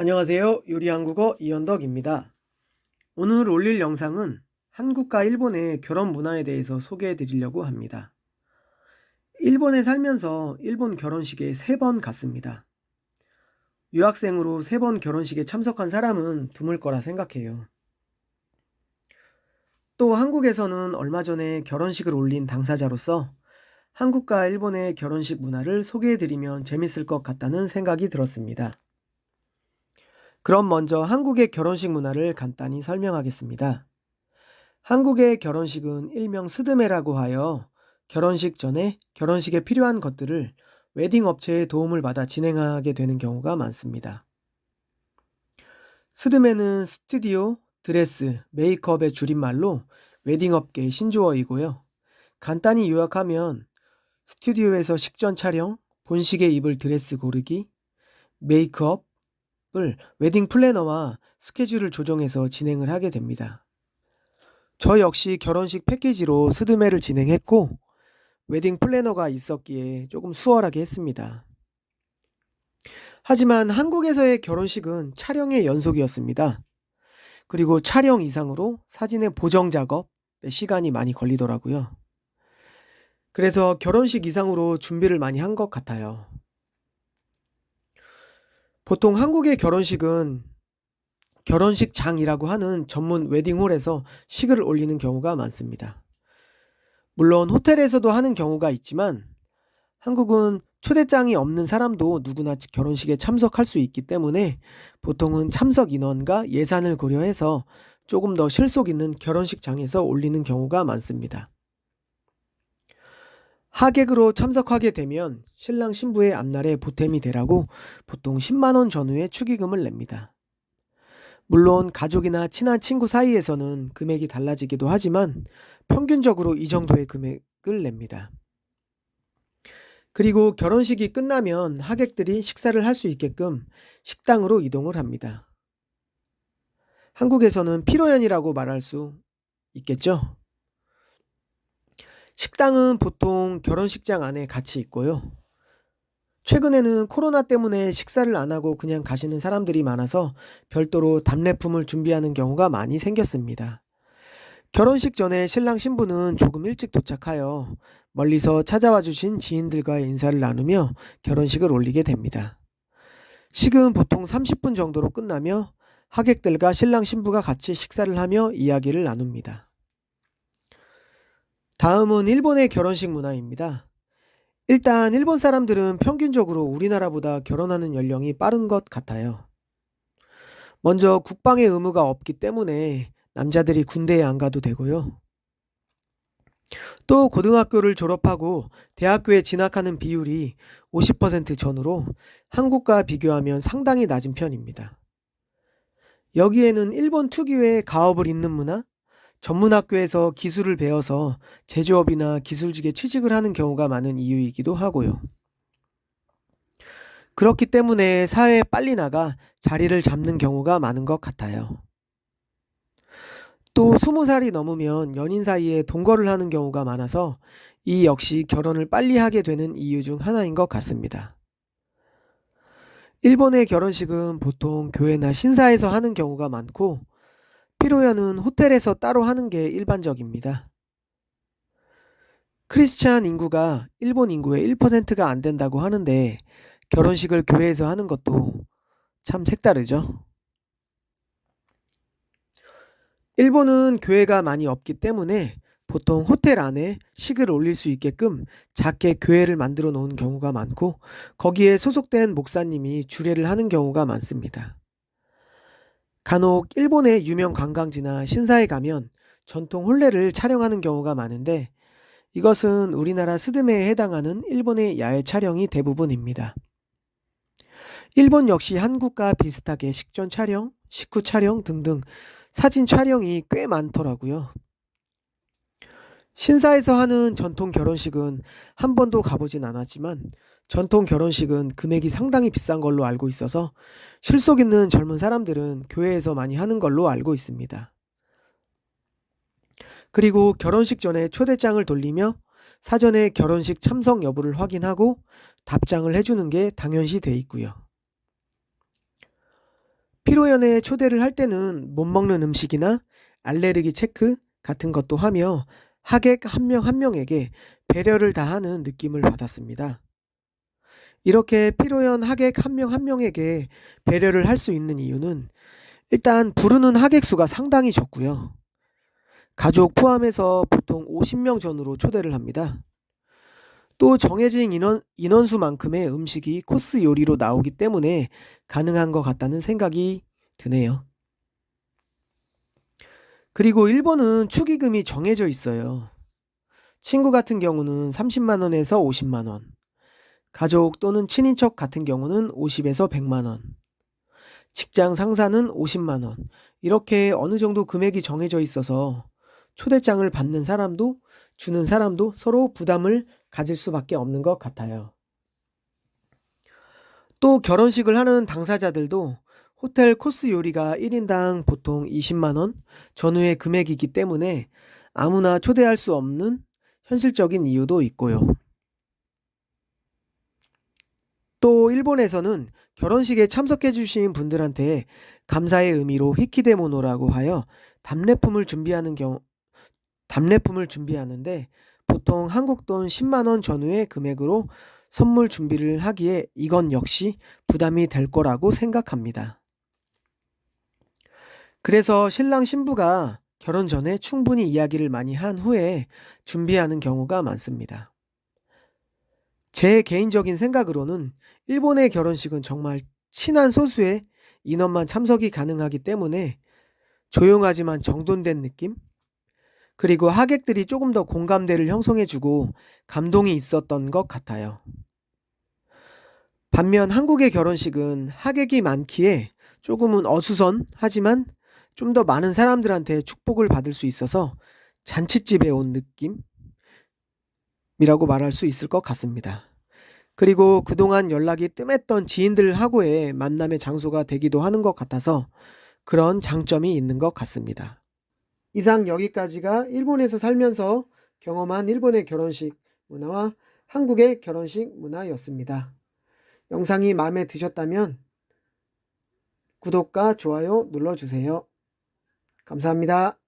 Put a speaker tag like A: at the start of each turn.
A: 안녕하세요. 요리한국어 이현덕입니다. 오늘 올릴 영상은 한국과 일본의 결혼 문화에 대해서 소개해 드리려고 합니다. 일본에 살면서 일본 결혼식에 3번 갔습니다. 유학생으로 3번 결혼식에 참석한 사람은 드물 거라 생각해요. 또 한국에서는 얼마 전에 결혼식을 올린 당사자로서 한국과 일본의 결혼식 문화를 소개해 드리면 재밌을 것 같다는 생각이 들었습니다. 그럼 먼저 한국의 결혼식 문화를 간단히 설명하겠습니다. 한국의 결혼식은 일명 스드메라고 하여 결혼식 전에 결혼식에 필요한 것들을 웨딩 업체의 도움을 받아 진행하게 되는 경우가 많습니다. 스드메는 스튜디오, 드레스, 메이크업의 줄임말로 웨딩 업계의 신조어이고요. 간단히 요약하면 스튜디오에서 식전 촬영, 본식에 입을 드레스 고르기, 메이크업을 웨딩 플래너와 스케줄을 조정해서 진행을 하게 됩니다. 저 역시 결혼식 패키지로 스드메를 진행했고 웨딩 플래너가 있었기에 조금 수월하게 했습니다. 하지만 한국에서의 결혼식은 촬영의 연속이었습니다. 그리고 촬영 이상으로 사진의 보정 작업에 시간이 많이 걸리더라고요. 그래서 결혼식 이상으로 준비를 많이 한 것 같아요. 보통 한국의 결혼식은 결혼식장이라고 하는 전문 웨딩홀에서 식을 올리는 경우가 많습니다. 물론 호텔에서도 하는 경우가 있지만 한국은 초대장이 없는 사람도 누구나 결혼식에 참석할 수 있기 때문에 보통은 참석 인원과 예산을 고려해서 조금 더 실속 있는 결혼식장에서 올리는 경우가 많습니다. 하객으로 참석하게 되면 신랑 신부의 앞날에 보탬이 되라고 보통 10만 원 전후의 축의금을 냅니다. 물론 가족이나 친한 친구 사이에서는 금액이 달라지기도 하지만 평균적으로 이 정도의 금액을 냅니다. 그리고 결혼식이 끝나면 하객들이 식사를 할 수 있게끔 식당으로 이동을 합니다. 한국에서는 피로연이라고 말할 수 있겠죠? 식당은 보통 결혼식장 안에 같이 있고요. 최근에는 코로나 때문에 식사를 안 하고 그냥 가시는 사람들이 많아서 별도로 답례품을 준비하는 경우가 많이 생겼습니다. 결혼식 전에 신랑 신부는 조금 일찍 도착하여 멀리서 찾아와 주신 지인들과의 인사를 나누며 결혼식을 올리게 됩니다. 식은 보통 30분 정도로 끝나며 하객들과 신랑 신부가 같이 식사를 하며 이야기를 나눕니다. 다음은 일본의 결혼식 문화입니다. 일단 일본 사람들은 평균적으로 우리나라보다 결혼하는 연령이 빠른 것 같아요. 먼저 국방의 의무가 없기 때문에 남자들이 군대에 안 가도 되고요. 또 고등학교를 졸업하고 대학교에 진학하는 비율이 50% 전후로 한국과 비교하면 상당히 낮은 편입니다. 여기에는 일본 특유의 가업을 잇는 문화, 전문학교에서 기술을 배워서 제조업이나 기술직에 취직을 하는 경우가 많은 이유이기도 하고요. 그렇기 때문에 사회에 빨리 나가 자리를 잡는 경우가 많은 것 같아요. 또 20살이 넘으면 연인 사이에 동거를 하는 경우가 많아서 이 역시 결혼을 빨리 하게 되는 이유 중 하나인 것 같습니다. 일본의 결혼식은 보통 교회나 신사에서 하는 경우가 많고 피로연은 호텔에서 따로 하는 게 일반적입니다. 크리스찬 인구가 일본 인구의 1%가 안 된다고 하는데 결혼식을 교회에서 하는 것도 참 색다르죠. 일본은 교회가 많이 없기 때문에 보통 호텔 안에 식을 올릴 수 있게끔 작게 교회를 만들어 놓은 경우가 많고 거기에 소속된 목사님이 주례를 하는 경우가 많습니다. 간혹 일본의 유명 관광지나 신사에 가면 전통 혼례를 촬영하는 경우가 많은데 이것은 우리나라 스드메에 해당하는 일본의 야외 촬영이 대부분입니다. 일본 역시 한국과 비슷하게 식전 촬영, 식후 촬영 등등 사진 촬영이 꽤 많더라고요. 신사에서 하는 전통 결혼식은 한 번도 가보진 않았지만 전통 결혼식은 금액이 상당히 비싼 걸로 알고 있어서 실속 있는 젊은 사람들은 교회에서 많이 하는 걸로 알고 있습니다. 그리고 결혼식 전에 초대장을 돌리며 사전에 결혼식 참석 여부를 확인하고 답장을 해주는 게 당연시 돼 있고요. 피로연에 초대를 할 때는 못 먹는 음식이나 알레르기 체크 같은 것도 하며 하객 한 명 한 명에게 배려를 다하는 느낌을 받았습니다. 이렇게 피로연 하객 한 명 한 명에게 배려를 할 수 있는 이유는 일단 부르는 하객 수가 상당히 적고요. 가족 포함해서 보통 50명 전후로 초대를 합니다. 또 정해진 인원수만큼의 음식이 코스 요리로 나오기 때문에 가능한 것 같다는 생각이 드네요. 그리고 일본은 축의금이 정해져 있어요. 친구 같은 경우는 30만 원에서 50만 원, 가족 또는 친인척 같은 경우는 50에서 100만 원, 직장 상사는 50만 원, 이렇게 어느 정도 금액이 정해져 있어서 초대장을 받는 사람도 주는 사람도 서로 부담을 가질 수밖에 없는 것 같아요. 또 결혼식을 하는 당사자들도 호텔 코스 요리가 1인당 보통 20만 원 전후의 금액이기 때문에 아무나 초대할 수 없는 현실적인 이유도 있고요. 또 일본에서는 결혼식에 참석해 주신 분들한테 감사의 의미로 히키데모노라고 하여 답례품을 준비하는데 보통 한국 돈 10만 원 전후의 금액으로 선물 준비를 하기에 이건 역시 부담이 될 거라고 생각합니다. 그래서 신랑 신부가 결혼 전에 충분히 이야기를 많이 한 후에 준비하는 경우가 많습니다. 제 개인적인 생각으로는 일본의 결혼식은 정말 친한 소수의 인원만 참석이 가능하기 때문에 조용하지만 정돈된 느낌? 그리고 하객들이 조금 더 공감대를 형성해주고 감동이 있었던 것 같아요. 반면 한국의 결혼식은 하객이 많기에 조금은 어수선하지만 좀 더 많은 사람들한테 축복을 받을 수 있어서 잔칫집에 온 느낌이라고 말할 수 있을 것 같습니다. 그리고 그동안 연락이 뜸했던 지인들하고의 만남의 장소가 되기도 하는 것 같아서 그런 장점이 있는 것 같습니다. 이상 여기까지가 일본에서 살면서 경험한 일본의 결혼식 문화와 한국의 결혼식 문화였습니다. 영상이 마음에 드셨다면 구독과 좋아요 눌러주세요. 감사합니다.